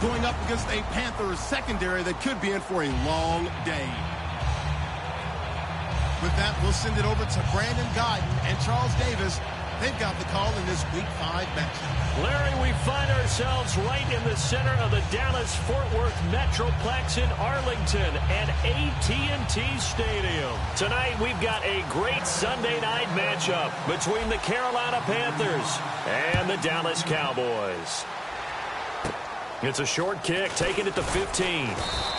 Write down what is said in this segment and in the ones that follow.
going up against a Panthers secondary that could be in for a long day. With that, we'll send it over to Brandon Guyton and Charles Davis. They've got the call in this Week 5 matchup. Larry, we find ourselves right in the center of the Dallas-Fort Worth Metroplex in Arlington at AT&T Stadium. Tonight, we've got a great Sunday night matchup between the Carolina Panthers and the Dallas Cowboys. It's a short kick, taking it to 15.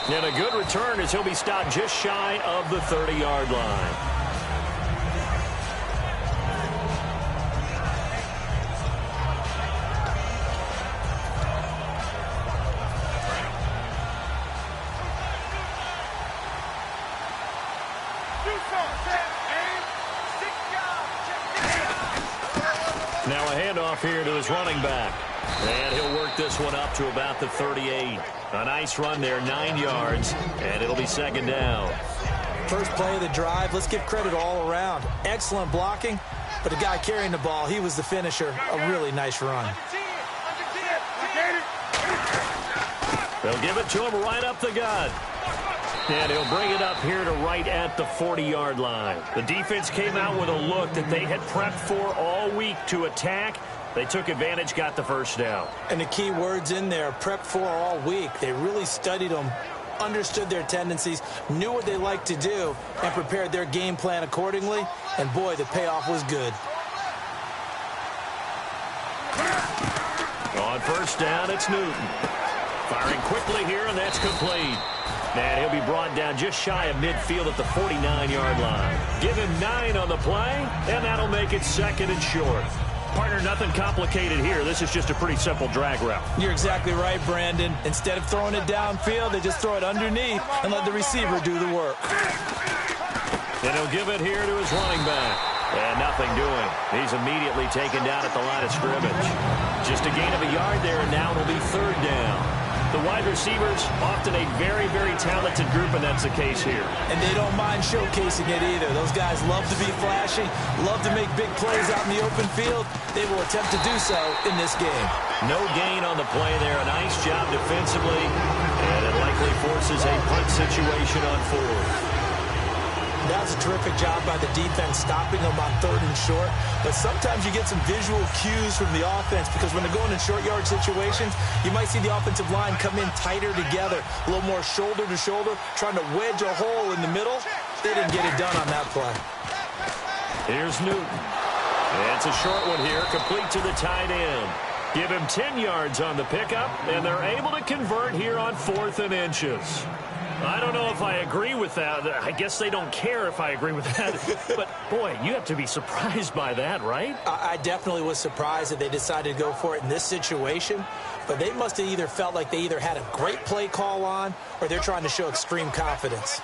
And a good return as he'll be stopped just shy of the 30-yard line. Now a handoff here to his running back. And he'll work this one up to about the 38. A nice run there, 9 yards, and it'll be second down. First play of the drive, let's give credit all around. Excellent blocking, but the guy carrying the ball, he was the finisher. A really nice run. They'll give it to him right up the gut. And he'll bring it up here to right at the 40-yard line. The defense came out with a look that they had prepped for all week to attack. They took advantage, got the first down. And the key words in there, prepped for all week. They really studied them, understood their tendencies, knew what they liked to do, and prepared their game plan accordingly. And, boy, the payoff was good. On first down, it's Newton. Firing quickly here, and that's complete. And he'll be brought down just shy of midfield at the 49-yard line. Give him 9 on the play, and that'll make it second and short. Partner, nothing complicated here. This is just a pretty simple drag route. You're exactly right, Brandon. Instead of throwing it downfield, they just throw it underneath and let the receiver do the work. And he'll give it here to his running back. And nothing doing. He's immediately taken down at the line of scrimmage. Just a gain of a yard there, and now it'll be third down. The wide receivers, often a very, very talented group, and that's the case here. And they don't mind showcasing it either. Those guys love to be flashy, love to make big plays out in the open field. They will attempt to do so in this game. No gain on the play there. A nice job defensively, and it likely forces a punt situation on fourth. That was a terrific job by the defense, stopping them on third and short. But sometimes you get some visual cues from the offense, because when they're going in short yard situations, you might see the offensive line come in tighter together, a little more shoulder to shoulder, trying to wedge a hole in the middle. They didn't get it done on that play. Here's Newton. It's a short one here, complete to the tight end. Give him 10 yards on the pickup, and they're able to convert here on 4th and inches. I don't know if I agree with that. I guess they don't care if I agree with that. But, boy, you have to be surprised by that, right? I definitely was surprised that they decided to go for it in this situation. But they must have either felt like they either had a great play call on, or they're trying to show extreme confidence.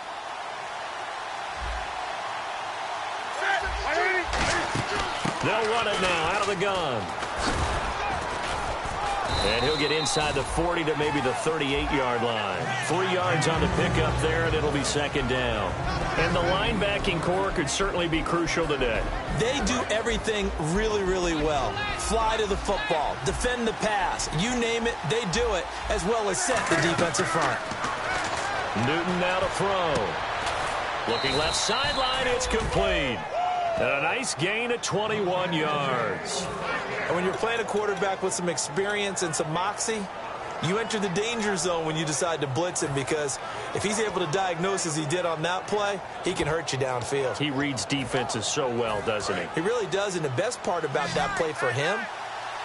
They'll run it now out of the gun. And he'll get inside the 40 to maybe the 38-yard line. 3 yards on the pickup there, and it'll be second down. And the linebacking core could certainly be crucial today. They do everything really, really well. Fly to the football, defend the pass, you name it, they do it, as well as set the defensive front. Newton now to throw. Looking left sideline, it's complete. And a nice gain of 21 yards. And when you're playing a quarterback with some experience and some moxie, you enter the danger zone when you decide to blitz him, because if he's able to diagnose as he did on that play, he can hurt you downfield. He reads defenses so well, doesn't he? He really does, and the best part about that play for him,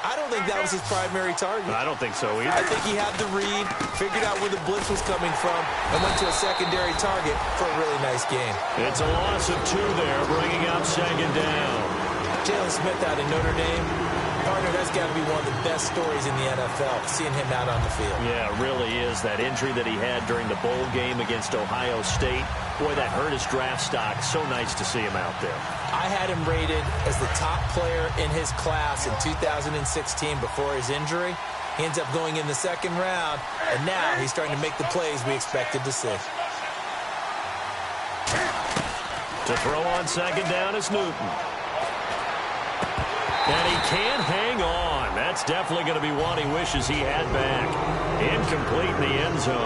I don't think that was his primary target. I don't think so either. I think he had the read, figured out where the blitz was coming from, and went to a secondary target for a really nice game. It's a loss of 2 there, bringing up second down. Jalen Smith out of Notre Dame. Partner, that's got to be one of the best stories in the NFL, seeing him out on the field. Yeah, it really is. That injury that he had during the bowl game against Ohio State, boy, that hurt his draft stock. So nice to see him out there. I had him rated as the top player in his class in 2016 before his injury. He ends up going in the second round, and now he's starting to make the plays we expected to see. To throw on second down is Newton. And he can't hang on. That's definitely going to be one he wishes he had back. Incomplete in the end zone.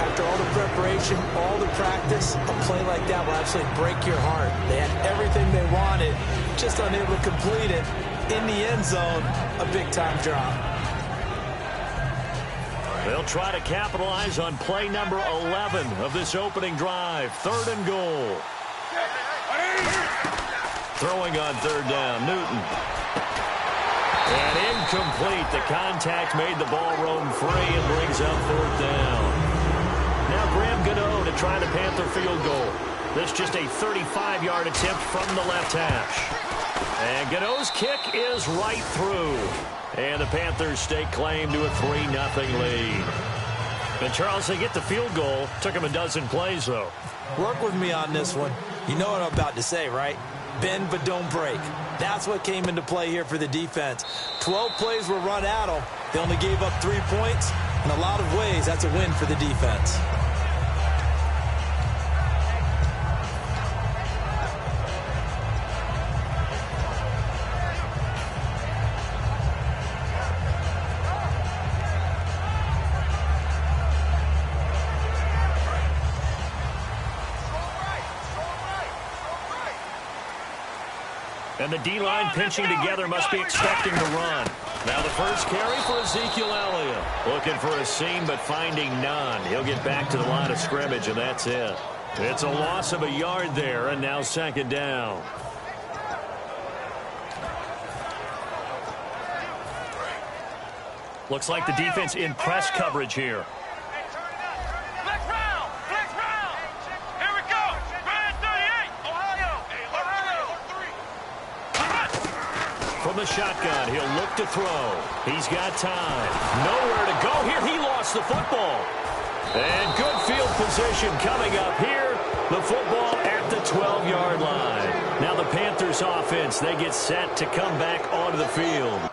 After all the preparation, all the practice, a play like that will absolutely break your heart. They had everything they wanted, just unable to complete it. In the end zone, a big-time drop. They'll try to capitalize on play number 11 of this opening drive. 3rd and goal. Throwing on 3rd down, Newton. And incomplete. The contact made the ball roam free and brings up 4th down. Now Graham Gano to try the Panther field goal. This just a 35-yard attempt from the left hash. And Gano's kick is right through. And the Panthers stake claim to a 3-0 lead. And Charles, they get the field goal. Took them a dozen plays, though. Work with me on this one. You know what I'm about to say, right? Bend but don't break. That's what came into play here for the defense. 12 plays were run at them. They only gave up 3 points. In a lot of ways, that's a win for the defense. And the D-line pinching together must be expecting to run. Now the first carry for Ezekiel Elliott. Looking for a seam, but finding none. He'll get back to the line of scrimmage, and that's it. It's a loss of a yard there, and now 2nd down. Looks like the defense in press coverage here. From the shotgun, he'll look to throw. He's got time. Nowhere to go here. He lost the football. And good field position coming up here. The football at the 12-yard line. Now the Panthers offense, they get set to come back onto the field.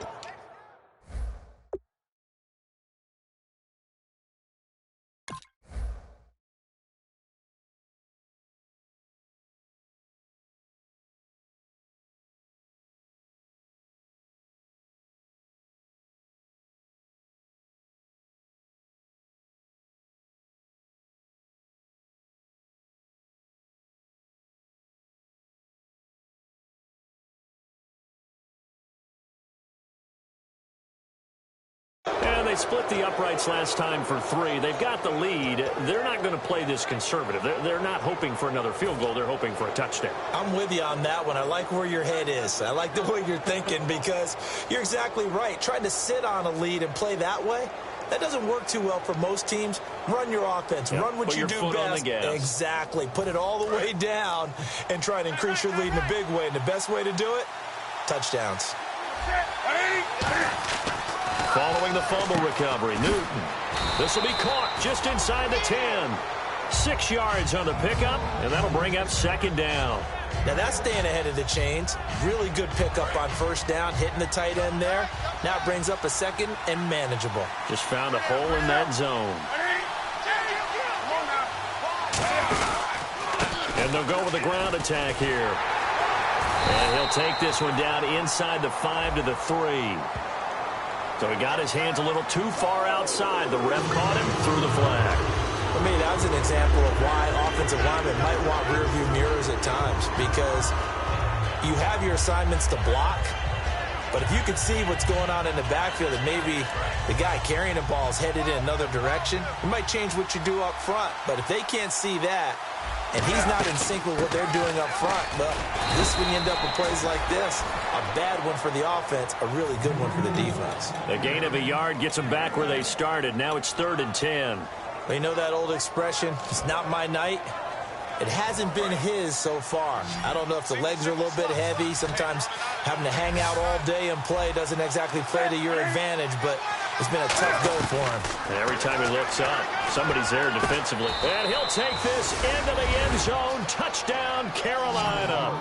And they split the uprights last time for 3. They've got the lead. They're not going to play this conservative. They're not hoping for another field goal. They're hoping for a touchdown. I'm with you on that one. I like where your head is. I like the way you're thinking because you're exactly right. Trying to sit on a lead and play that way, that doesn't work too well for most teams. Run your offense. Yep. Run what you do best. On the gas. Exactly. Put it all the way down and try and increase your lead in a big way. And the best way to do it, touchdowns. Following the fumble recovery, Newton. This will be caught just inside the 10. 6 yards on the pickup, and that'll bring up 2nd down. Now that's staying ahead of the chains. Really good pickup on 1st down, hitting the tight end there. Now it brings up a 2nd and manageable. Just found a hole in that zone. And they'll go with a ground attack here. And he'll take this one down inside the 5 to the 3. So he got his hands a little too far outside. The ref caught him, threw the flag. For me, that was an example of why offensive linemen might want rearview mirrors at times, because you have your assignments to block, but if you could see what's going on in the backfield and maybe the guy carrying the ball is headed in another direction, it might change what you do up front. But if they can't see that, and he's not in sync with what they're doing up front, well, this is when you end up with plays like this. A bad one for the offense, a really good one for the defense. A gain of a yard gets them back where they started. Now it's 3rd and 10. Well, you know that old expression, it's not my night? It hasn't been his so far. I don't know if the legs are a little bit heavy. Sometimes having to hang out all day and play doesn't exactly play to your advantage, but it's been a tough go for him. And every time he looks up, somebody's there defensively. And he'll take this into the end zone. Touchdown, Carolina.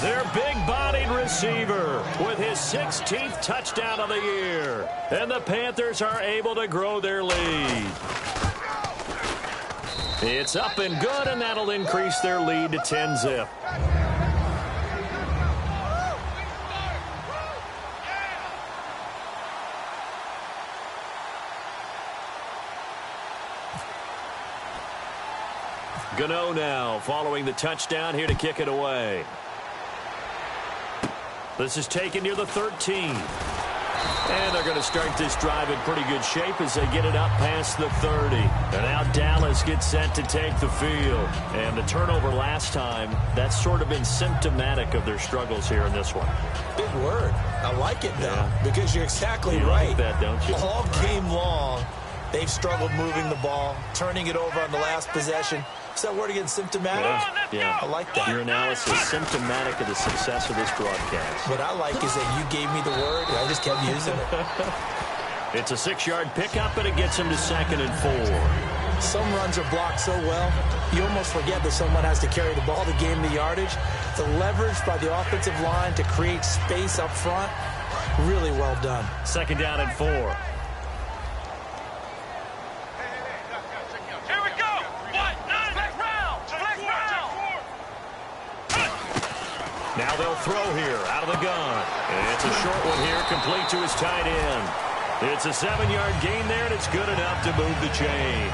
Their big-bodied receiver with his 16th touchdown of the year. And the Panthers are able to grow their lead. It's up and good, and that'll increase their lead to 10-zip. Gano now following the touchdown here to kick it away. This is taken near the 13. And they're going to start this drive in pretty good shape as they get it up past the 30. And now Dallas gets set to take the field. And the turnover last time, that's sort of been symptomatic of their struggles here in this one. Big word. I like it, though, because you're exactly right. Like that, don't you? All game long, they've struggled moving the ball, turning it over on the last possession. Is that word again, symptomatic? Yeah. I like that. Your analysis symptomatic of the success of this broadcast. What I like is that you gave me the word, and I just kept using it. It's a 6-yard pickup, and it gets him to 2nd and 4. Some runs are blocked so well, you almost forget that someone has to carry the ball to gain the yardage. The leverage by the offensive line to create space up front, really well done. 2nd down and 4. Now they'll throw here out of the gun. And it's a short one here, complete to his tight end. It's a 7-yard gain there, and it's good enough to move the chains.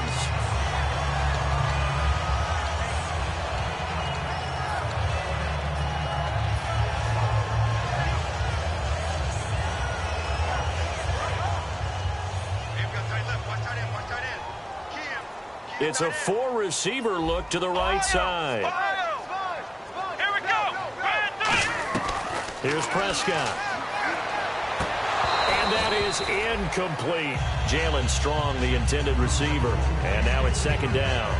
It's a 4-receiver look to the right side. Here's Prescott. And that is incomplete. Jalen Strong, the intended receiver. And now it's 2nd down.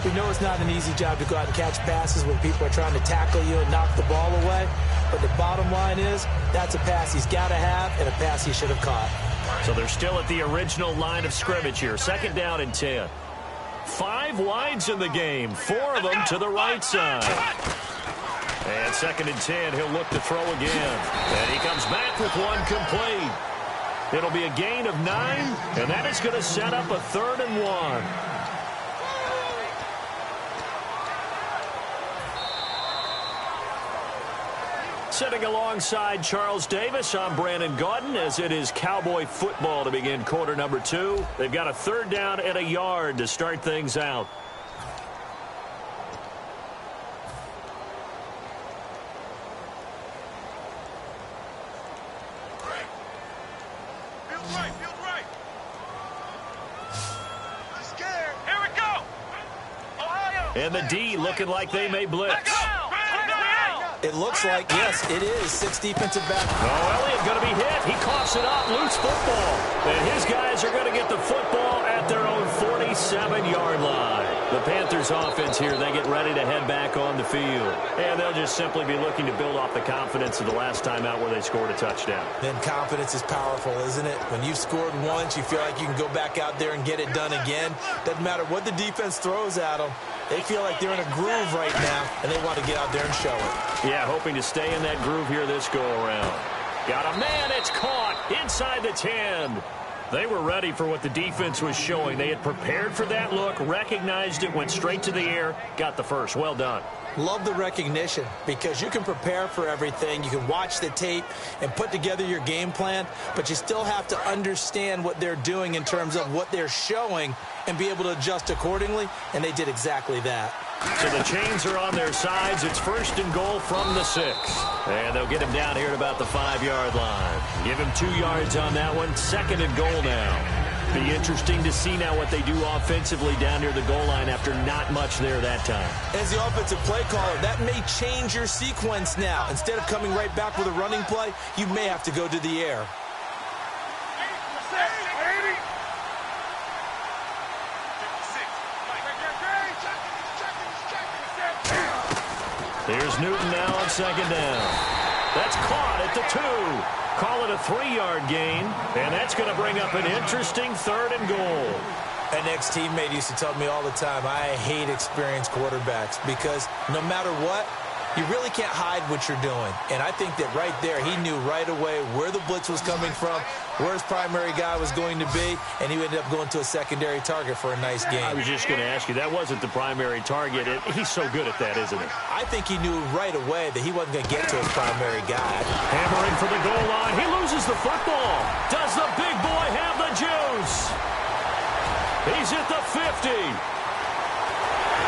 We know it's not an easy job to go out and catch passes when people are trying to tackle you and knock the ball away. But the bottom line is, that's a pass he's got to have and a pass he should have caught. So they're still at the original line of scrimmage here. 2nd down and 10. 5 wides in the game. 4 of them to the right side. And 2nd and 10, he'll look to throw again. And he comes back with one complete. It'll be a gain of 9, and that is going to set up a 3rd and 1. Sitting alongside Charles Davis, I'm Brandon Gaudin, as it is Cowboy football to begin quarter number 2. They've got a 3rd down and a yard to start things out. And the D looking like they may blitz. It looks like, yes, it is. 6 defensive back. Oh, Elliott going to be hit. He coughs it up. Loose football. And his guys are going to get the football at their own 47-yard line. The Panthers offense here, they get ready to head back on the field. And they'll just simply be looking to build off the confidence of the last time out where they scored a touchdown. Then confidence is powerful, isn't it? When you've scored once, you feel like you can go back out there and get it done again. Doesn't matter what the defense throws at them. They feel like they're in a groove right now, and they want to get out there and show it. Yeah, hoping to stay in that groove here this go-around. Got a man, it's caught inside the 10. They were ready for what the defense was showing. They had prepared for that look, recognized it, went straight to the air, got the first. Well done. Love the recognition, because you can prepare for everything. You can watch the tape and put together your game plan, but you still have to understand what they're doing in terms of what they're showing and be able to adjust accordingly, and they did exactly that. So the chains are on their sides. It's 1st and goal from the 6. And they'll get him down here at about the 5-yard line. Give him 2 yards on that one. 2nd and goal now. Be interesting to see now what they do offensively down near the goal line after not much there that time. As the offensive play caller, that may change your sequence now. Instead of coming right back with a running play, you may have to go to the air. Here's Newton now on 2nd down. That's caught at the 2. Call it a 3-yard gain, and that's going to bring up an interesting 3rd and goal. An ex-teammate used to tell me all the time, I hate experienced quarterbacks because no matter what, you really can't hide what you're doing. And I think that right there, he knew right away where the blitz was coming from, where his primary guy was going to be, and he ended up going to a secondary target for a nice game. I was just going to ask you, that wasn't the primary target. He's so good at that, isn't he? I think he knew right away that he wasn't going to get to his primary guy. Hammering for the goal line. He loses the football. Does the big boy have the juice? He's at the 50.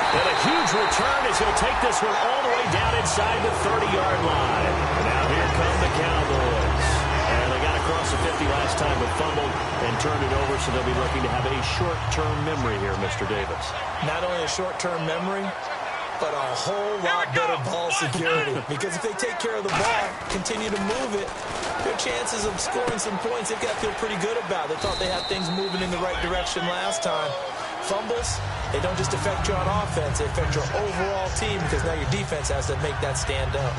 And a huge return as he'll take this one all the way down inside the 30-yard line. Now here come the Cowboys. And they got across the 50 last time but fumbled and turned it over, so they'll be looking to have a short-term memory here, Mr. Davis. Not only a short-term memory, but a whole lot better ball security. Because if they take care of the ball, continue to move it, their chances of scoring some points, they've got to feel pretty good about. They thought they had things moving in the right direction last time. Fumbles, they don't just affect you on offense, they affect your overall team because now your defense has to make that stand up.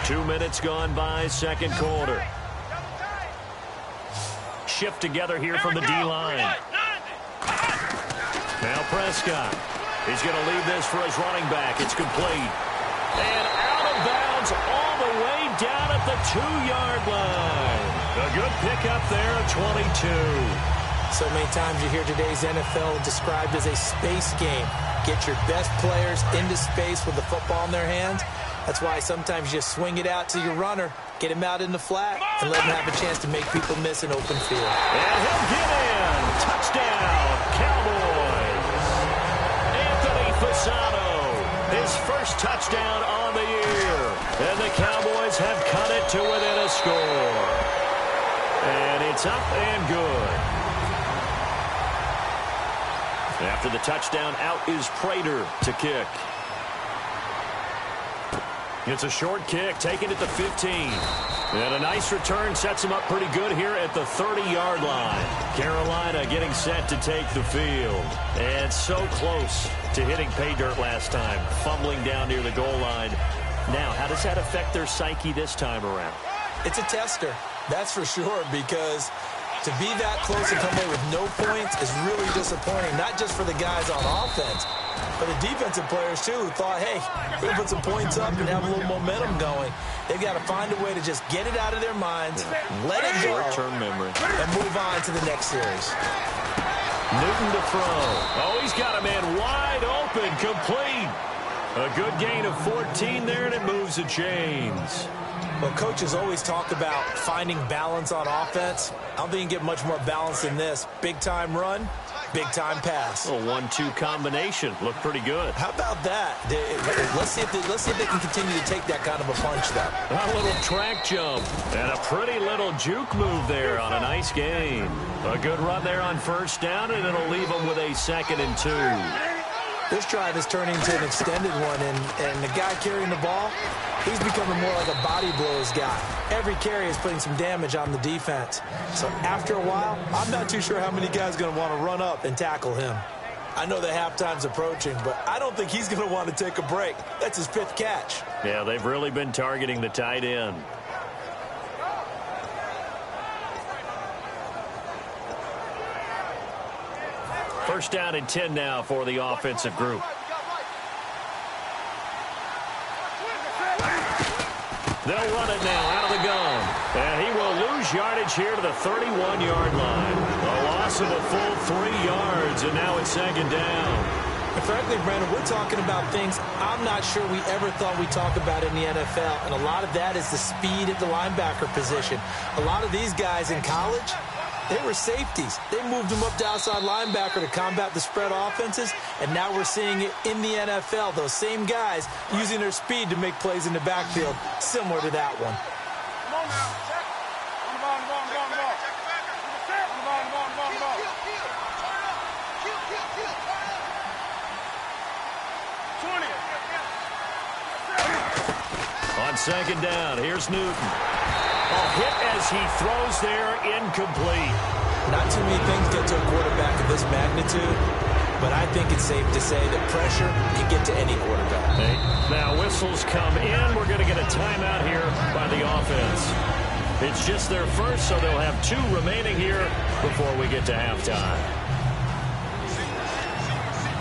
Two minutes gone by, second quarter. Shift together here from the D-line. Now Prescott. He's going to leave this for his running back. It's complete. And out of bounds all the way down at the 2-yard line. A good pickup there at 22. So many times you hear today's NFL described as a space game. Get your best players into space with the football in their hands. That's why sometimes you just swing it out to your runner, get him out in the flat, and let him have a chance to make people miss an open field. And he'll get in. Touchdown, Cowboys. Anthony Fasano, his first touchdown on the year. And the Cowboys have cut it to within a score. And it's up and good. After the touchdown, out is Prater to kick. It's a short kick, taken at the 15. And a nice return sets him up pretty good here at the 30-yard line. Carolina getting set to take the field. And so close to hitting pay dirt last time, fumbling down near the goal line. Now, how does that affect their psyche this time around? It's a tester, that's for sure, because to be that close and come away with no points is really disappointing, not just for the guys on offense, but the defensive players, too, who thought, hey, we're going to put some points up and have a little momentum going. They've got to find a way to just get it out of their minds, let it go, short-term memory, and move on to the next series. Newton to throw. Oh, he's got a man wide open, complete. A good gain of 14 there, and it moves the chains. Well, coaches always talk about finding balance on offense. I don't think you can get much more balance than this. Big-time run, big-time pass. A 1-2 combination. Looked pretty good. How about that? Let's see if they can continue to take that kind of a punch, though. A little track jump and a pretty little juke move there on a nice gain. A good run there on first down, and it'll leave them with a 2nd and 2. This drive is turning into an extended one, and the guy carrying the ball, he's becoming more like a body blows guy. Every carry is putting some damage on the defense. So after a while, I'm not too sure how many guys are going to want to run up and tackle him. I know the halftime's approaching, but I don't think he's going to want to take a break. That's his 5th catch. Yeah, they've really been targeting the tight end. First down and 10 now for the offensive group. They'll run it now out of the gun. And he will lose yardage here to the 31-yard line. A loss of a full 3 yards, and now it's 2nd down. And frankly, Brandon, we're talking about things I'm not sure we ever thought we'd talk about in the NFL. And a lot of that is the speed at the linebacker position. A lot of these guys in college, they were safeties. They moved them up to outside linebacker to combat the spread offenses, and now we're seeing it in the NFL. Those same guys using their speed to make plays in the backfield, similar to that one. Come on now. Check. On the ball, on the ball, on the ball, on the ball. On the ball, on the ball, on the ball, on the ball. 20. On 2nd down, here's Newton. A hit as he throws there, incomplete. Not too many things get to a quarterback of this magnitude, but I think it's safe to say that pressure can get to any quarterback. Hey, now whistles come in. We're going to get a timeout here by the offense. It's just their first, so they'll have 2 remaining here before we get to halftime.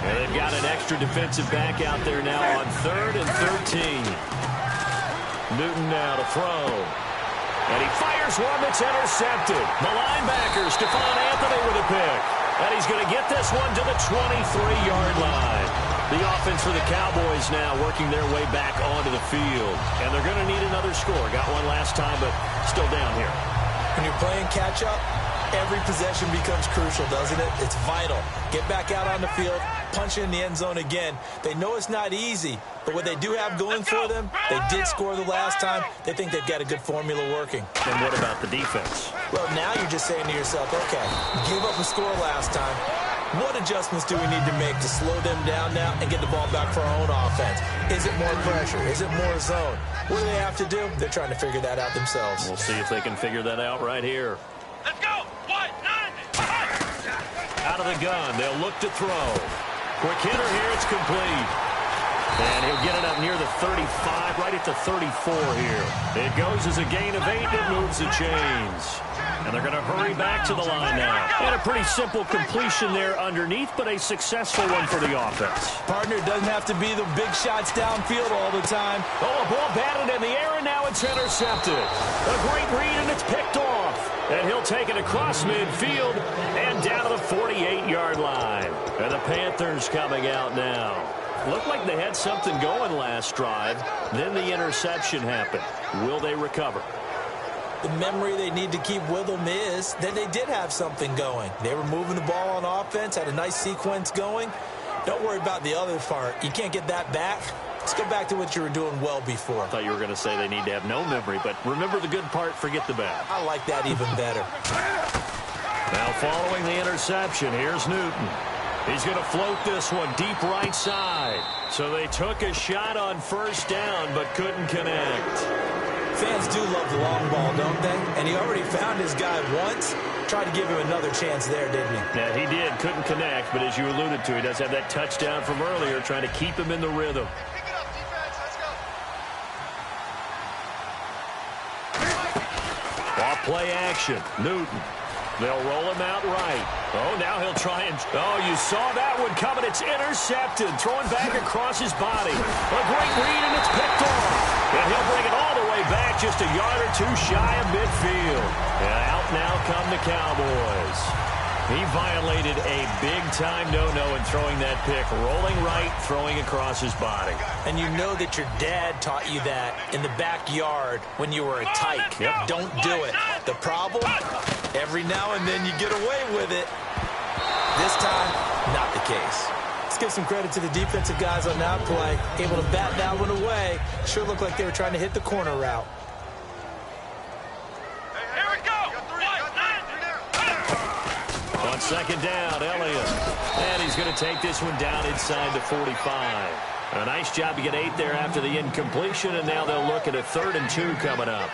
And they've got an extra defensive back out there now on 3rd and 13. Newton now to throw. And he fires one that's intercepted. The linebacker, Stephon Anthony, with a pick. And he's going to get this one to the 23-yard line. The offense for the Cowboys now working their way back onto the field. And they're going to need another score. Got one last time, but still down here. When you're playing catch-up, every possession becomes crucial, doesn't it? It's vital. Get back out on the field, punch in the end zone again. They know it's not easy, but what they do have going for them, they did score the last time. They think they've got a good formula working. And what about the defense? Well, now you're just saying to yourself, okay, give up a score last time. What adjustments do we need to make to slow them down now and get the ball back for our own offense? Is it more pressure? Is it more zone? What do they have to do? They're trying to figure that out themselves. We'll see if they can figure that out right here. Let's go. 1, 9. Out of the gun, they'll look to throw. Quick hitter here, it's complete. And he'll get it up near the 35, right at the 34 here. It goes as a gain of 8, it moves the chains. And they're going to hurry back to the line now. And a pretty simple completion there underneath, but a successful one for the offense. Partner, doesn't have to be the big shots downfield all the time. Oh, a ball batted in the air, and now it's intercepted. A great read, and it's picked off. And he'll take it across midfield and down to the 48-yard line. And the Panthers coming out now. Looked like they had something going last drive. Then the interception happened. Will they recover? The memory they need to keep with them is that they did have something going. They were moving the ball on offense, had a nice sequence going. Don't worry about the other part. You can't get that back. Let's go back to what you were doing well before. I thought you were going to say they need to have no memory, but remember the good part, forget the bad. I like that even better. Now following the interception, here's Newton. He's going to float this one deep right side. So they took a shot on first down, but couldn't connect. Fans do love the long ball, don't they? And he already found his guy once. Tried to give him another chance there, didn't he? Yeah, he did. Couldn't connect, but as you alluded to, he does have that touchdown from earlier, trying to keep him in the rhythm. Off play action. Newton. They'll roll him out right. Oh, now he'll try and... Oh, you saw that one coming. It's intercepted. Throwing back across his body. A great read, and it's picked off. And he'll bring it all the way back just a yard or two shy of midfield. And out now come the Cowboys. He violated a big-time no-no in throwing that pick. Rolling right, throwing across his body. And you know that your dad taught you that in the backyard when you were a tyke. Yep. Don't do it. The problem, every now and then you get away with it. This time, not the case. Let's give some credit to the defensive guys on that play. Able to bat that one away. Sure looked like they were trying to hit the corner route. On second down, Elliott. And he's going to take this one down inside the 45. A nice job to get 8 there after the incompletion, and now they'll look at a 3rd and 2 coming up.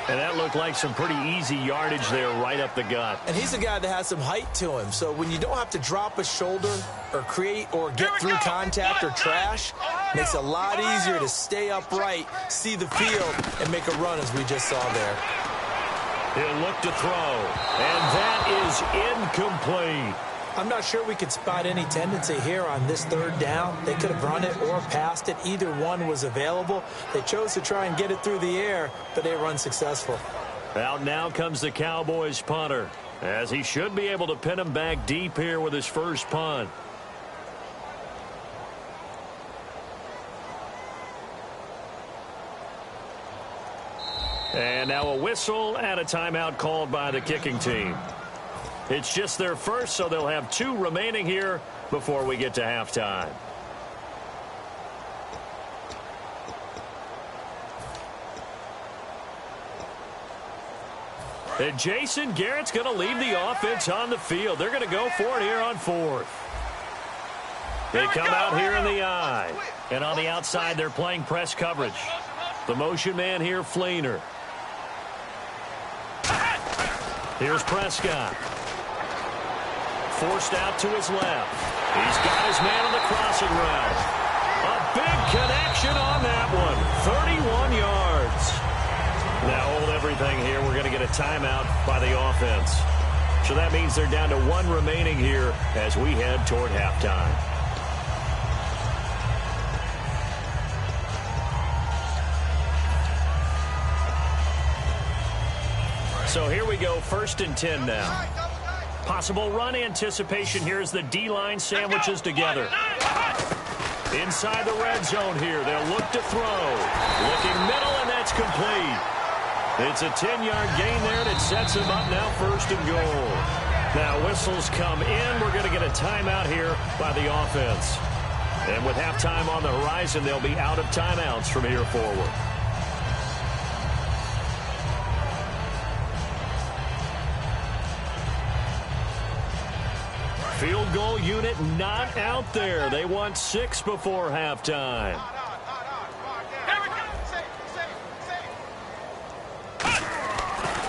And that looked like some pretty easy yardage there right up the gut. And he's a guy that has some height to him. So when you don't have to drop a shoulder or create or get through contact or trash, makes it a lot easier to stay upright, see the field, and make a run as we just saw there. He'll look to throw, and that is incomplete. I'm not sure we could spot any tendency here on this 3rd down. They could have run it or passed it. Either one was available. They chose to try and get it through the air, but they were unsuccessful. Out now comes the Cowboys punter, as he should be able to pin him back deep here with his first punt. And now a whistle and a timeout called by the kicking team. It's just their first, so they'll have 2 remaining here before we get to halftime. And Jason Garrett's going to leave the offense on the field. They're going to go for it here on 4th. They come out here in the eye. And on the outside, they're playing press coverage. The motion man here, Fleener. Here's Prescott. Forced out to his left. He's got his man on the crossing route. A big connection on that one. 31 yards. Now hold everything here. We're going to get a timeout by the offense. So that means they're down to 1 remaining here as we head toward halftime. So here we go, 1st and 10 now. Possible run anticipation here as the D-line sandwiches together. Inside the red zone here. They'll look to throw. Looking middle, and that's complete. It's a 10-yard gain there, and it sets him up now 1st and goal. Now whistles come in. We're going to get a timeout here by the offense. And with halftime on the horizon, they'll be out of timeouts from here forward. Field goal unit not out there. They want 6 before halftime.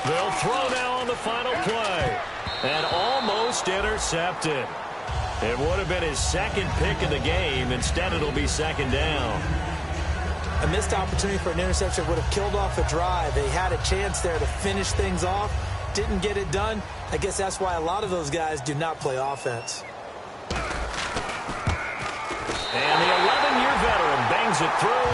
They'll throw now on the final play. And almost intercepted. It would have been his 2nd pick of the game. Instead, it'll be 2nd down. A missed opportunity for an interception would have killed off a drive. They had a chance there to finish things off. Didn't get it done. I guess that's why a lot of those guys do not play offense. And the 11-year veteran bangs it through.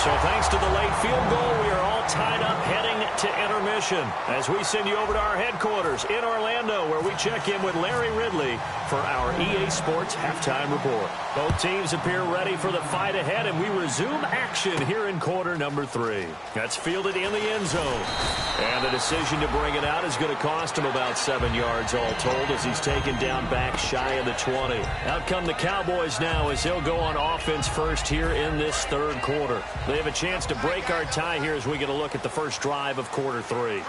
So thanks to the late field goal, we are all tied up heading to intermission as we send you over to our headquarters in Orlando, where we check in with Larry Ridley for our EA Sports Halftime Report. Both teams appear ready for the fight ahead, and we resume action here in quarter number 3. That's fielded in the end zone. And the decision to bring it out is going to cost him about 7 yards all told as he's taken down back shy of the 20. Out come the Cowboys now as he'll go on offense first here in this 3rd quarter. They have a chance to break our tie here as we get a look at the first drive of quarter 3.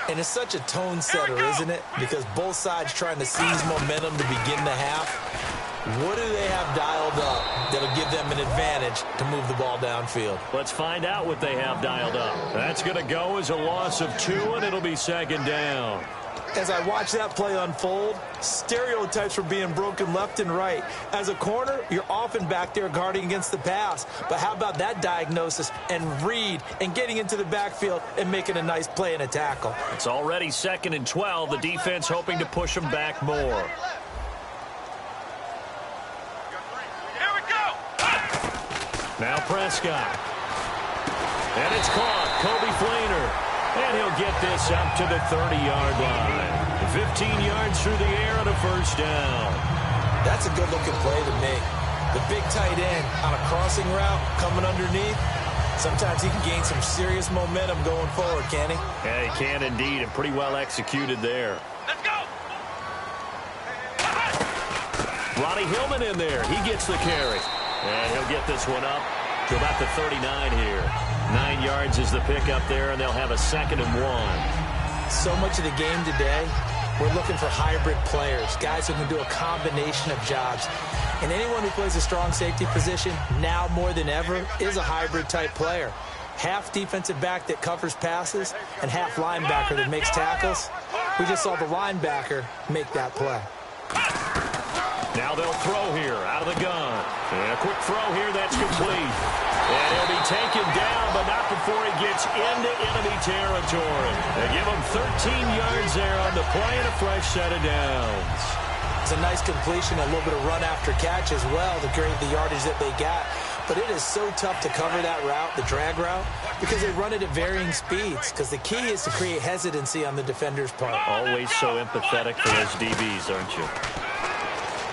And it's such a tone setter, isn't it? Because both sides trying to seize momentum to begin the half. What do they have dialed up that'll give them an advantage to move the ball downfield? Let's find out what they have dialed up. That's going to go as a loss of 2, and it'll be 2nd down. As I watch that play unfold, stereotypes were being broken left and right. As a corner, you're often back there guarding against the pass. But how about that diagnosis and read and getting into the backfield and making a nice play and a tackle? It's already 2nd and 12. The defense hoping to push them back more. Here we go. Now Prescott. And it's caught. Kobe Fleener. And he'll get this up to the 30-yard line. 15 yards through the air and a 1st down. That's a good-looking play to me. The big tight end on a crossing route coming underneath. Sometimes he can gain some serious momentum going forward, can he? Yeah, he can indeed, and pretty well executed there. Let's go. Ronnie Hillman in there. He gets the carry. And he'll get this one up to about the 39 here. 9 yards is the pickup there, and they'll have a 2nd and 1. So much of the game today, we're looking for hybrid players, guys who can do a combination of jobs. And anyone who plays a strong safety position, now more than ever, is a hybrid-type player. Half defensive back that covers passes and half linebacker that makes tackles. We just saw the linebacker make that play. Now they'll throw here out of the gun. And a quick throw here, that's complete. And he'll be taken down, but not before he gets into enemy territory. They give him 13 yards there on the play and a fresh set of downs. It's a nice completion, a little bit of run after catch as well to create the yardage that they got. But it is so tough to cover that route, the drag route, because they run it at varying speeds. Because the key is to create hesitancy on the defender's part. Always so empathetic for those DBs, aren't you?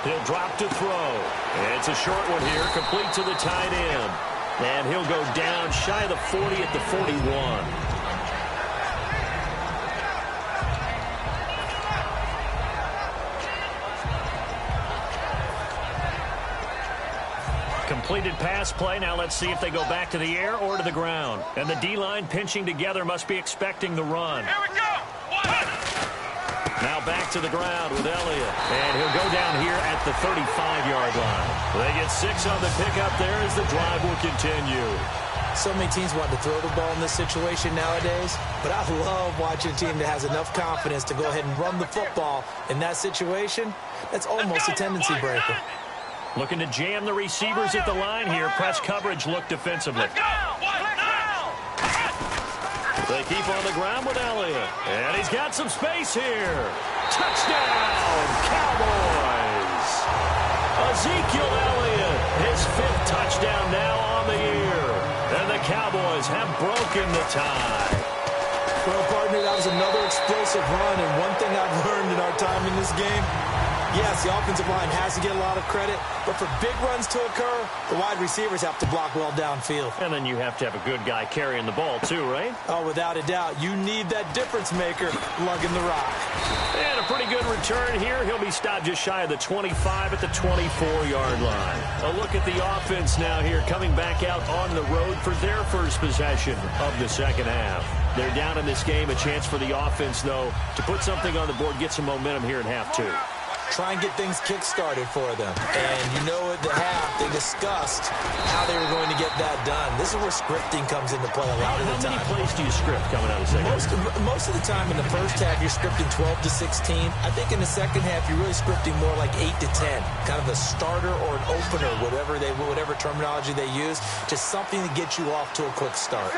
He'll drop to throw. And it's a short one here, complete to the tight end. And he'll go down shy of the 40 at the 41. Completed pass play. Now let's see if they go back to the air or to the ground. And the D-line pinching together must be expecting the run. Here we go. Now back to the ground with Elliott. And he'll go down here at the 35-yard line. They get 6 on the pickup there as the drive will continue. So many teams want to throw the ball in this situation nowadays, but I love watching a team that has enough confidence to go ahead and run the football in that situation. That's almost a tendency breaker. Looking to jam the receivers at the line here. Press coverage look defensively. They keep on the ground with Elliott. And he's got some space here. Touchdown, Cowboys. Ezekiel Elliott, his 5th touchdown now on the year. And the Cowboys have broken the tie. Well, partner, that was another explosive run. And one thing I've learned in our time in this game, Yes, the offensive line has to get a lot of credit, but for big runs to occur, the wide receivers have to block well downfield. And then you have to have a good guy carrying the ball too, right? Oh, without a doubt. You need that difference maker lugging the rock. And a pretty good return here. He'll be stopped just shy of the 25 at the 24-yard line. A look at the offense now here, coming back out on the road for their first possession of the second half. They're down in this game. A chance for the offense, though, to put something on the board, get some momentum here in half two. Try and get things kick-started for them. And you know at the half, they discussed how they were going to get that done. This is where scripting comes into play a lot of the time. How many plays do you script coming out of the second half? Most of the time in the first half, you're scripting 12 to 16. I think in the second half, you're really scripting more like 8 to 10. Kind of a starter or an opener, whatever terminology they use. Just something to get you off to a quick start.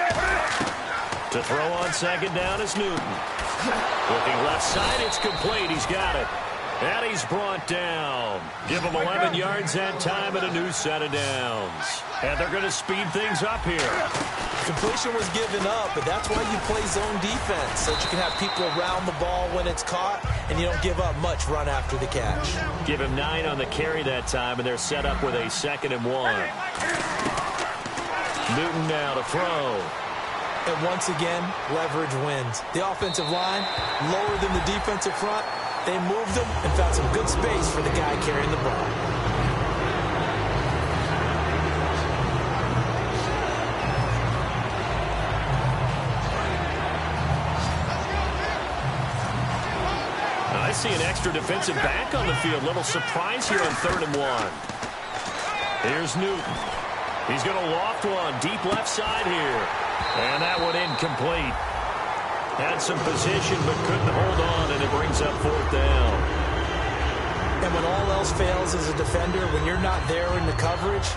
To throw on second down is Newton. Looking left side, it's complete. He's got it. And he's brought down. Give him 11 yards that time and a new set of downs. And they're going to speed things up here. Completion was given up, but that's why you play zone defense, so that you can have people around the ball when it's caught, and you don't give up much run after the catch. Give him 9 on the carry that time, and they're set up with a 2nd and 1. Newton now to throw. And once again, leverage wins. The offensive line, lower than the defensive front. They moved them and found some good space for the guy carrying the ball. I see an extra defensive back on the field. Little surprise here on 3rd and 1. Here's Newton. He's going to loft one deep left side here. And that one incomplete. Had some position but couldn't hold on, and it brings up 4th down. And when all else fails as a defender, when you're not there in the coverage,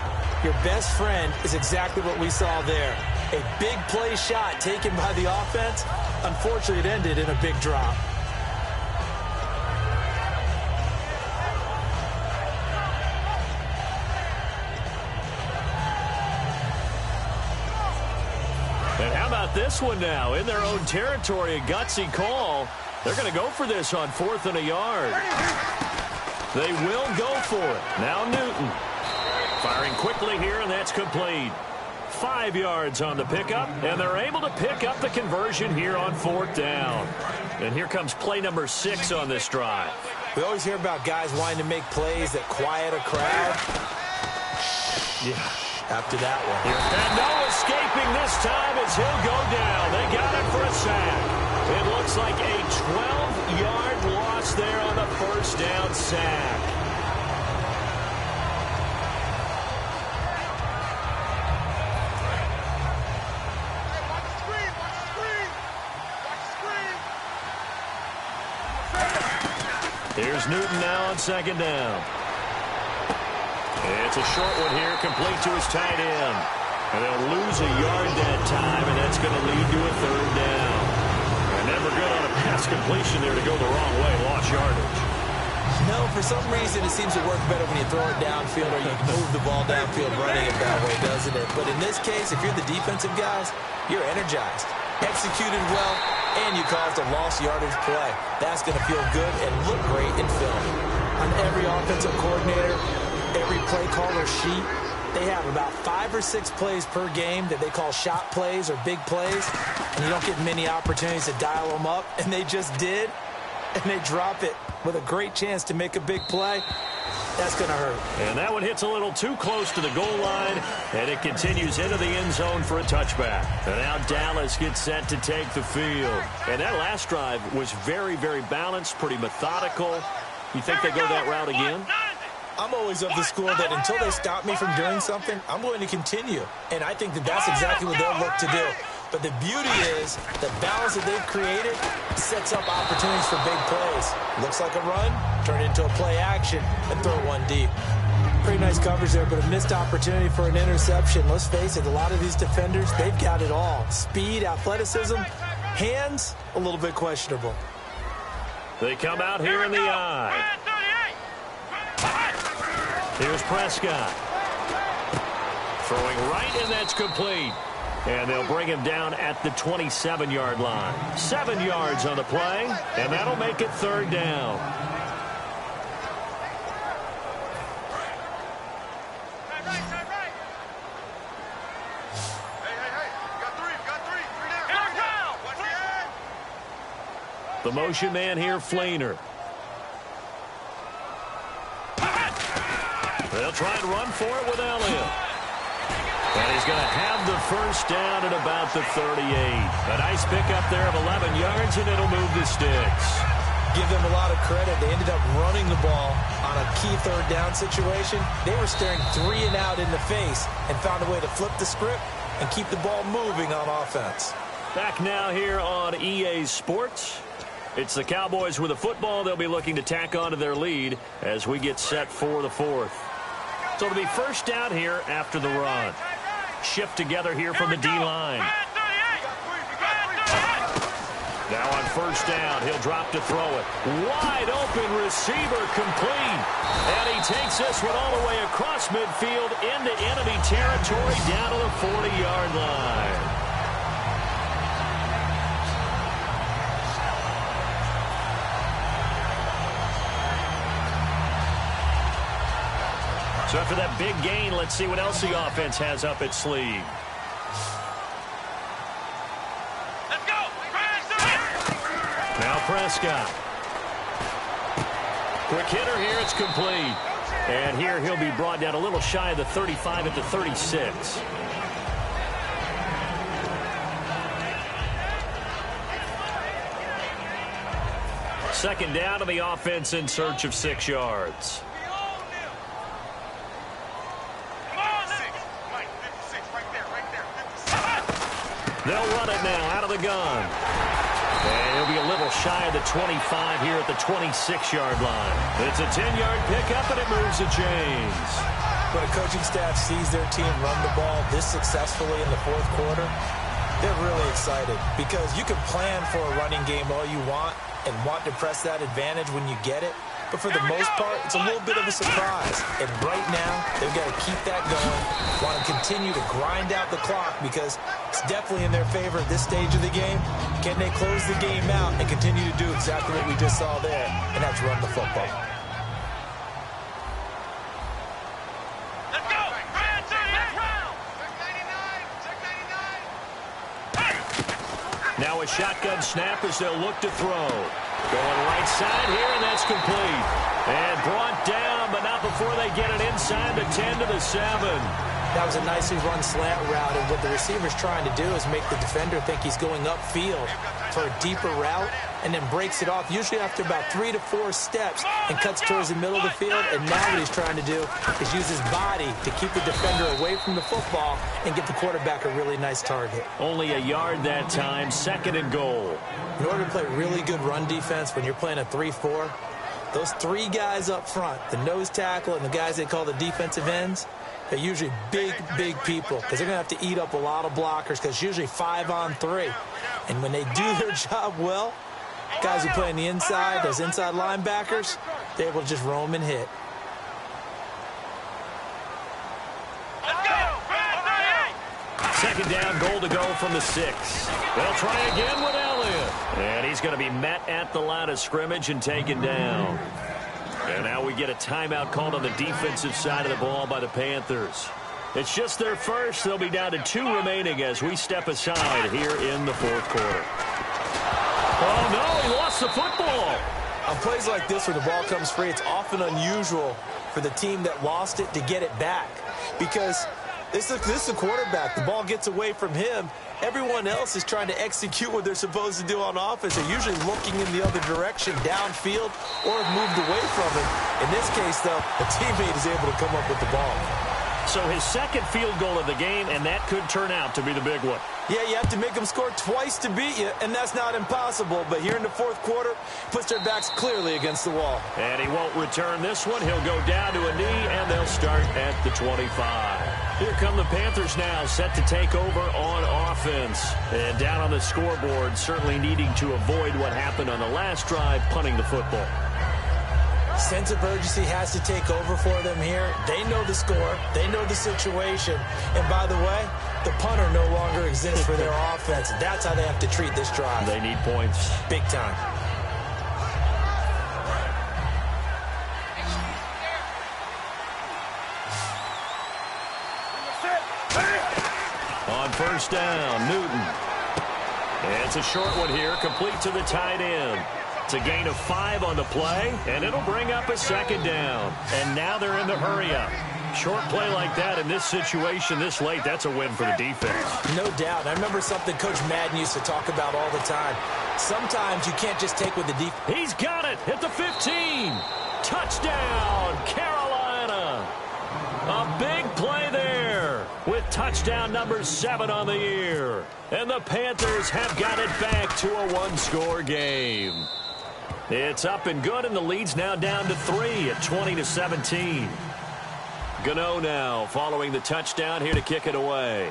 your best friend is exactly what we saw there. A big play shot taken by the offense. Unfortunately, it ended in a big drop. And how about this one now? In their own territory, a gutsy call. They're going to go for this on 4th and a yard. They will go for it. Now Newton. Firing quickly here, and that's complete. 5 yards on the pickup, and they're able to pick up the conversion here on 4th down. And here comes play number 6 on this drive. We always hear about guys wanting to make plays that quiet a crowd. Yeah. After that one. And no escaping this time as he'll go down. They got it for a sack. It looks like a 12-yard loss there on the first down sack. Here's Newton now on 2nd down. It's a short one here, complete to his tight end. And they'll lose a yard that time, and that's going to lead to a 3rd down. And never good on a pass completion there to go the wrong way, lost yardage. No, for some reason it seems to work better when you throw it downfield or you move the ball downfield running it that way, doesn't it? But in this case, if you're the defensive guys, you're energized, executed well, and you caused a lost yardage play. That's going to feel good and look great in film. On every offensive coordinator, every play caller sheet, they have about 5 or 6 plays per game that they call shot plays or big plays, and you don't get many opportunities to dial them up, and they just did, and they drop it with a great chance to make a big play. That's going to hurt. And that one hits a little too close to the goal line, and it continues into the end zone for a touchback. And now Dallas gets set to take the field. And that last drive was very, very balanced, pretty methodical. You think they go that route again? I'm always of the school that until they stop me from doing something, I'm going to continue. And I think that that's exactly what they'll look to do. But the beauty is the balance that they've created sets up opportunities for big plays. Looks like a run, turn it into a play action, and throw one deep. Pretty nice coverage there, but a missed opportunity for an interception. Let's face it, a lot of these defenders, they've got it all. Speed, athleticism, hands, a little bit questionable. They come out here in the eye. Here's Prescott. Throwing right, and that's complete. And they'll bring him down at the 27-yard line. 7 yards on the play, and that'll make it 3rd down. The motion man here, Flainer. They'll try and run for it with Elliott. And he's going to have the first down at about the 38. A nice pickup there of 11 yards, and it'll move the sticks. Give them a lot of credit. They ended up running the ball on a key third down situation. They were staring 3 and out in the face and found a way to flip the script and keep the ball moving on offense. Back now here on EA Sports. It's the Cowboys with the football. They'll be looking to tack on to their lead as we get set for the fourth. So it'll be first down here after the run. Shift together here from the D-line. Now on first down, he'll drop to throw it. Wide open receiver complete. And he takes this one all the way across midfield into enemy territory down to the 40-yard line. So after that big gain, let's see what else the offense has up its sleeve. Let's go. Now Prescott. Quick hitter here, it's complete. And here he'll be brought down a little shy of the 35 at the 36. Second down to the offense in search of 6 yards. They'll run it now out of the gun. And he'll be a little shy of the 25 here at the 26-yard line. It's a 10-yard pickup, and it moves the chains. When a coaching staff sees their team run the ball this successfully in the fourth quarter, they're really excited because you can plan for a running game all you want and want to press that advantage when you get it. But for the most part, it's a little bit of a surprise. And right now, they've got to keep that going. Want to continue to grind out the clock because it's definitely in their favor at this stage of the game. Can they close the game out and continue to do exactly what we just saw there? And that's run the football. Let's go. Now a shotgun snap as they'll look to throw. Going right side here, and that's complete. And brought down, but not before they get it inside the 10 to the 7. That was a nicely run slant route, and what the receiver's trying to do is make the defender think he's going upfield for a deeper route, and then breaks it off, usually after about 3 to 4 steps, and cuts towards the middle of the field. And now what he's trying to do is use his body to keep the defender away from the football and give the quarterback a really nice target. Only a yard that time, 2nd and goal. In order to play really good run defense when you're playing a 3-4, those 3 guys up front, the nose tackle and the guys they call the defensive ends, they're usually big, big people because they're going to have to eat up a lot of blockers because it's usually 5-on-3. And when they do their job well, guys who play on the inside, those inside linebackers, they're able to just roam and hit. Second down, goal to go from the 6. They'll try again with Elliott. And he's going to be met at the line of scrimmage and taken down. And now we get a timeout called on the defensive side of the ball by the Panthers. It's just their first. They'll be down to 2 remaining as we step aside here in the fourth quarter. Oh, no, he lost the football. On plays like this where the ball comes free, it's often unusual for the team that lost it to get it back because this is the quarterback. The ball gets away from him. Everyone else is trying to execute what they're supposed to do on offense. They're usually looking in the other direction, downfield, or have moved away from him. In this case, though, a teammate is able to come up with the ball. So his second field goal of the game, and that could turn out to be the big one. Yeah, you have to make them score twice to beat you, and that's not impossible. But here in the fourth quarter, puts their backs clearly against the wall. And he won't return this one. He'll go down to a knee, and they'll start at the 25. Here come the Panthers now, set to take over on offense. And down on the scoreboard, certainly needing to avoid what happened on the last drive, punting the football. Sense of urgency has to take over for them here. They know the score. They know the situation. And by the way, the punter no longer exists for their offense. That's how they have to treat this drive. They need points. Big time. On first down, Newton. And it's a short one here, complete to the tight end. It's a gain of 5 on the play, and it'll bring up a second down. And now they're in the hurry-up. Short play like that in this situation this late, that's a win for the defense. No doubt. I remember something Coach Madden used to talk about all the time. Sometimes you can't just take what the defense... He's got it at the 15. Touchdown, Carolina. A big play there with touchdown number 7 on the year. And the Panthers have got it back to a one-score game. It's up and good, and the lead's now down to 3 at 20-17. Gano now following the touchdown here to kick it away.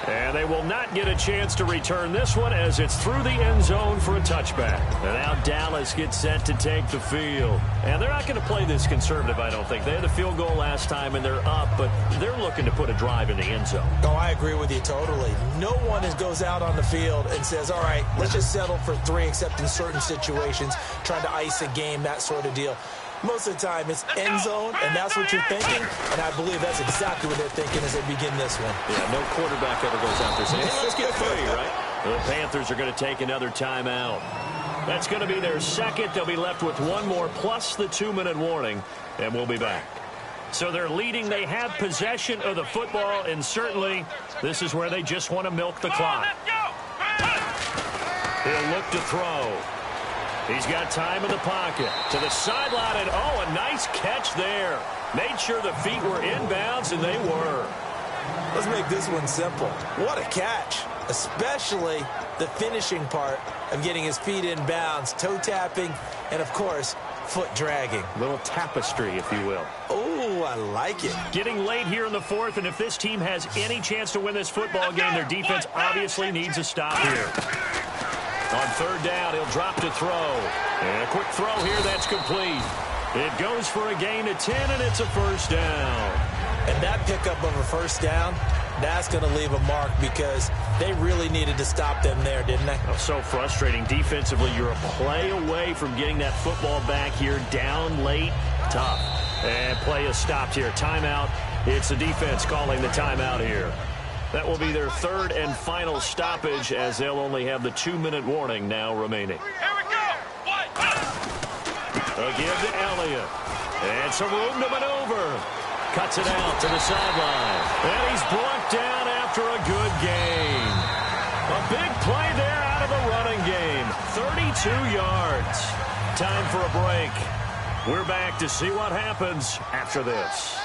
And they will not get a chance to return this one as it's through the end zone for a touchback. And now Dallas gets set to take the field. And they're not going to play this conservative, I don't think. They had a field goal last time and they're up, but they're looking to put a drive in the end zone. Oh, I agree with you totally. No one goes out on the field and says, all right, let's just settle for 3, except in certain situations, trying to ice a game, that sort of deal. Most of the time, it's end zone, and that's what you're thinking, and I believe that's exactly what they're thinking as they begin this one. Yeah, no quarterback ever goes out there saying, hey, let's get 3, right? The Panthers are going to take another timeout. That's going to be their second. They'll be left with one more, plus the 2-minute warning, and we'll be back. So they're leading. They have possession of the football, and certainly this is where they just want to milk the clock. He'll look to throw. He's got time in the pocket. To the sideline, and oh, a nice catch there. Made sure the feet were inbounds, and they were. Let's make this one simple. What a catch, especially the finishing part of getting his feet in bounds, toe tapping, and, of course, foot dragging. Little tapestry, if you will. Oh, I like it. Getting late here in the fourth, and if this team has any chance to win this football game, their defense obviously needs a stop here. On third down, he'll drop to throw. And a quick throw here, that's complete. It goes for a gain of 10, and it's a first down. And that pickup of a first down, that's going to leave a mark because they really needed to stop them there, didn't they? Oh, so frustrating. Defensively, you're a play away from getting that football back here. Down late, tough. And play is stopped here. Timeout. It's the defense calling the timeout here. That will be their third and final stoppage as they'll only have the 2-minute warning now remaining. Here we go. A give to Elliott. And some room to maneuver. Cuts it out to the sideline. And he's brought down after a good gain. A big play there out of the running game. 32 yards. Time for a break. We're back to see what happens after this.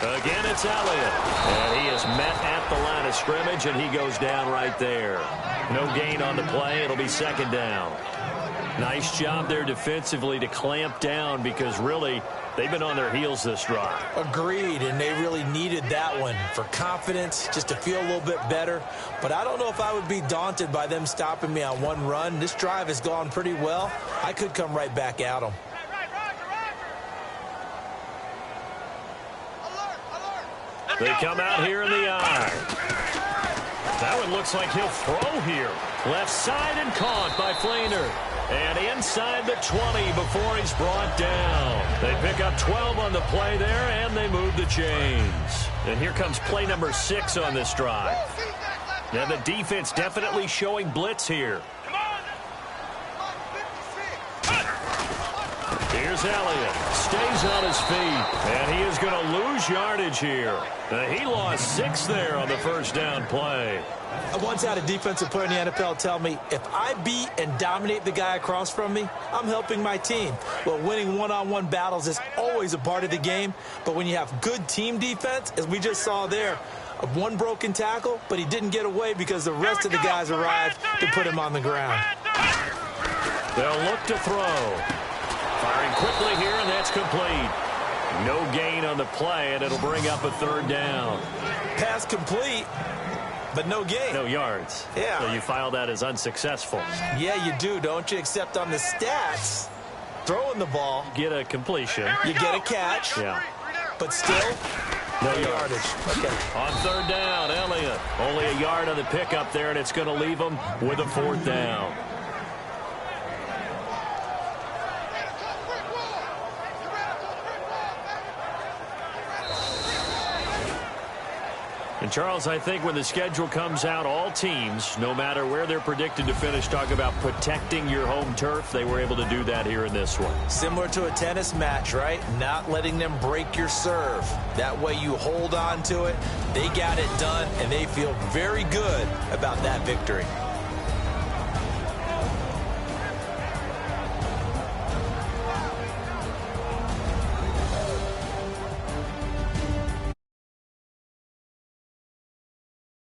Again, it's Elliott. And he is met at the line of scrimmage, and he goes down right there. No gain on the play. It'll be second down. Nice job there defensively to clamp down because, really, they've been on their heels this drive. Agreed, and they really needed that one for confidence, just to feel a little bit better. But I don't know if I would be daunted by them stopping me on one run. This drive has gone pretty well. I could come right back at them. They come out here in the eye. That one looks like he'll throw here. Left side and caught by Flainer. And inside the 20 before he's brought down. They pick up 12 on the play there, and they move the chains. And here comes play number 6 on this drive. Now the defense definitely showing blitz here. Here's Elliott. Stays on his feet. And he is going to lose yardage here. He lost 6 there on the first down play. I once had a defensive player in the NFL tell me, if I beat and dominate the guy across from me, I'm helping my team. Well, winning one-on-one battles is always a part of the game. But when you have good team defense, as we just saw there, one broken tackle, but he didn't get away because the rest of the guys arrived to put him on the ground. They'll look to throw. Firing quickly here, and that's complete. No gain on the play, and it'll bring up a third down. Pass complete, but no gain. No yards. Yeah. So you file that as unsuccessful. Yeah, you do, don't you? Except on the stats, throwing the ball. Get a completion. You get a catch. Yeah. But still, no yardage. Okay. On third down, Elliott. Only a yard on the pickup there, and it's going to leave him with a fourth down. And, Charles, I think when the schedule comes out, all teams, no matter where they're predicted to finish, talk about protecting your home turf. They were able to do that here in this one. Similar to a tennis match, right? Not letting them break your serve. That way you hold on to it. They got it done, and they feel very good about that victory.